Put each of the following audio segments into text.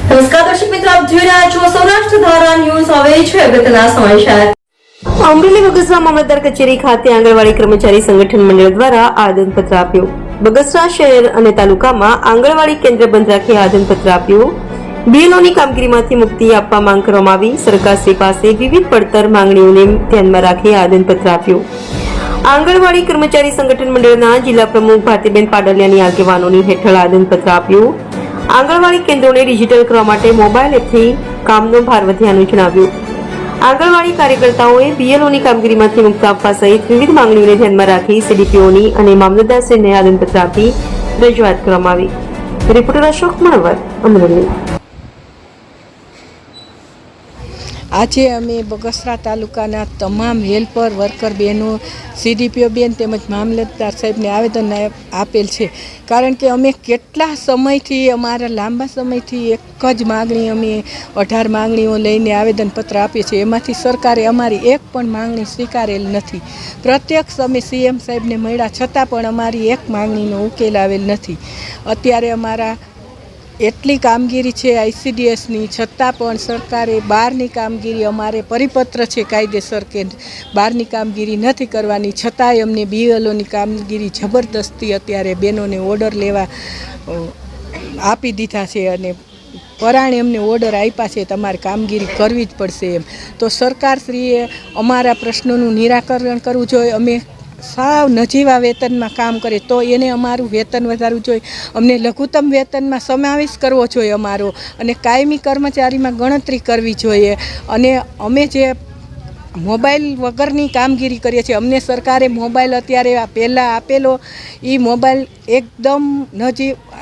નમસ્કાર દર્શક મિત્રો, આપ જોઈ રહ્યા છો સૌરાષ્ટ્ર ધારા ન્યૂઝ. હવે છે અગત્યના સમાચાર. અમરેલી બગસરા મામલતદાર કચેરી ખાતે આંગણવાડી કર્મચારી સંગઠન મંડળ દ્વારા આવેદનપત્ર આપ્યું. બગસરા શહેર અને તાલુકામાં આંગણવાડી કેન્દ્ર બંધ રાખી આવેદનપત્ર આપ્યું. બીએલઓની કામગીરીમાંથી મુક્તિ આપવા માંગ કરવામાં આવી. સરકારશ્રી પાસે વિવિધ પડતર માંગણીઓને ધ્યાનમાં રાખી આવેદનપત્ર આપ્યું. આંગણવાડી કર્મચારી સંગઠન મંડળના જિલ્લા પ્રમુખ ભારતીબેન પાડલિયાની આગેવાનોની હેઠળ આવેદનપત્ર આપ્યું. આંગણવાડી કેન્દ્રોને ડિજિટલ કરવા માટે મોબાઈલ એપથી કામનો ભાર વધ્યાનું જણાવ્યું. આંગણવાડી કાર્યકર્તાઓએ બીએલઓની કામગીરીમાંથી મુક્ત આપવા સહિત વિવિધ માંગણીઓને ધ્યાનમાં રાખી સીડીપીઓની અને મામલતદારશ્રીને આવેદનપત્ર આપી રજૂઆત કરવામાં આવી. રિપોર્ટર અશોક મણવર, અમરેલી. આજે અમે બગસરા તાલુકાના તમામ હેલ્પર વર્કર બહેનો, સીડીપીઓ બેન તેમજ મામલતદાર સાહેબને આવેદન આપેલ છે. કારણ કે અમે કેટલા સમયથી, અમારા લાંબા સમયથી એક જ માગણી, અમે 18 માંગણીઓ લઈને આવેદનપત્ર આપીએ છીએ. એમાંથી સરકારે અમારી એક પણ માંગણી સ્વીકારેલ નથી. પ્રત્યક્ષ અમે સીએમ સાહેબને મળ્યા છતાં પણ અમારી એક માંગણીનો ઉકેલ આવેલ નથી. અત્યારે અમારા એટલી કામગીરી છે આઈસીડીએસની, છતાં પણ સરકારે બહારની કામગીરી, અમારે પરિપત્ર છે કાયદેસર કે બહારની કામગીરી નથી કરવાની, છતાંય અમને બીએલઓની કામગીરી જબરદસ્તી અત્યારે બહેનોને ઓર્ડર લેવા આપી દીધા છે અને પરાણે અમને ઓર્ડર આપ્યા છે તમારે કામગીરી કરવી જ પડશે એમ. તો સરકારશ્રીએ અમારા પ્રશ્નોનું નિરાકરણ કરવું જોઈએ. અમે સાવ નજીવા વેતનમાં કામ કરે તો એને અમારું વેતન વધારવું જોઈએ. અમને લઘુત્તમ વેતનમાં સમાવેશ કરવો જોઈએ અમારો, અને કાયમી કર્મચારીમાં ગણતરી કરવી જોઈએ. અને અમે જે મોબાઈલ વગરની કામગીરી કરીએ છીએ, અમને સરકારે મોબાઈલ અત્યારે પહેલાં આપેલો એ મોબાઈલ એકદમ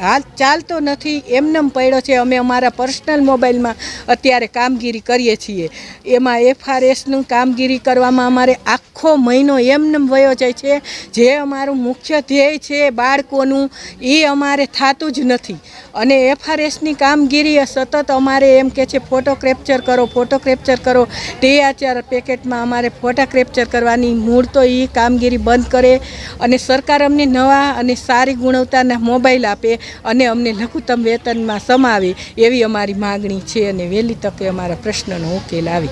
હાલ ચાલતો નથી, એમનેમ પડ્યો છે. અમે અમારા પર્સનલ મોબાઈલમાં અત્યારે કામગીરી કરીએ છીએ. એમાં એફઆરએસનું કામગીરી કરવામાં અમારે આખો મહિનો એમનેમ વયો જાય છે. જે અમારું મુખ્ય ધ્યેય છે બાળકોનું, એ અમારે થતું જ નથી. અને એફઆરએસની કામગીરી સતત અમારે એમ કે છે ફોટો કેપ્ચર કરો, ફોટો કેપ્ચર કરો. THR પેકેટમાં અમારે ફોટા કેપ્ચર કરવાની, મૂળ તો એ કામગીરી બંધ કરે અને સરકાર અમને નવા અને સારી ગુણવત્તાના મોબાઈલ આપે અને અમને લઘુત્તમ વેતનમાં સમાવે, એવી અમારી માગણી છે. અને વહેલી તકે અમારા પ્રશ્નનો ઉકેલ આવે.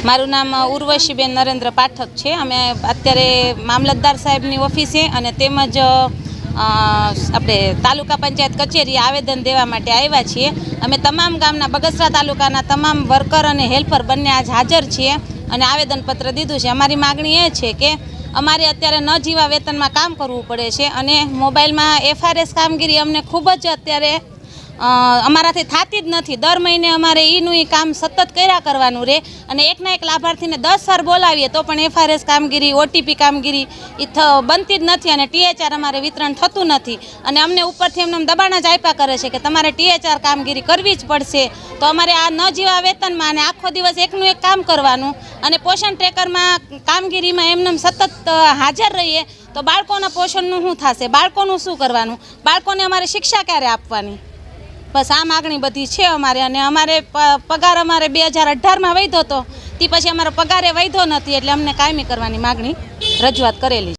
મારું નામ ઉર્વશીબેન નરેન્દ્ર પાઠક છે. અમે અત્યારે મામલતદાર સાહેબની ઓફિસે અને તેમજ આપણે તાલુકા પંચાયત કચેરી આવેદન દેવા માટે આવ્યા છીએ. અમે તમામ ગામના, બગસરા તાલુકાના તમામ વર્કર અને હેલ્પર બંને આજ હાજર છીએ અને આવેદનપત્ર દીધું છે. અમારી માગણી એ છે કે અમારે અત્યારે ન જીવા વેતનમાં કામ કરવું પડે છે અને મોબાઈલમાં એફઆરએસ કામગીરી અમને ખૂબ જ અત્યારે અમારાથી થતી જ નથી. દર મહિને અમારે એનું કામ સતત કર્યા કરવાનું રહે અને એકના એક લાભાર્થીને 10 વાર બોલાવીએ તો પણ એફઆરએસ કામગીરી, ઓટીપી કામગીરી એ બનતી જ નથી અને THR અમારે વિતરણ થતું નથી. અને અમને ઉપરથી એમને દબાણ જ આપ્યા કરે છે કે તમારે THR કામગીરી કરવી જ પડશે. તો અમારે આ ન જીવા વેતનમાં અને આખો દિવસ એકનું એક કામ કરવાનું અને પોષણ ટ્રેકરમાં કામગીરીમાં એમને સતત હાજર રહીએ તો બાળકોના પોષણનું શું થશે, બાળકોનું શું કરવાનું, બાળકોને અમારે શિક્ષા ક્યારે આપવાની? બસ આ માગણી બધી છે અમારે. અને અમારે પગાર અમારે 2018માં વધ્યો હતો, તે પછી અમારો પગારે વધ્યો નથી, એટલે અમને કાયમી કરવાની માગણી રજૂઆત કરેલી.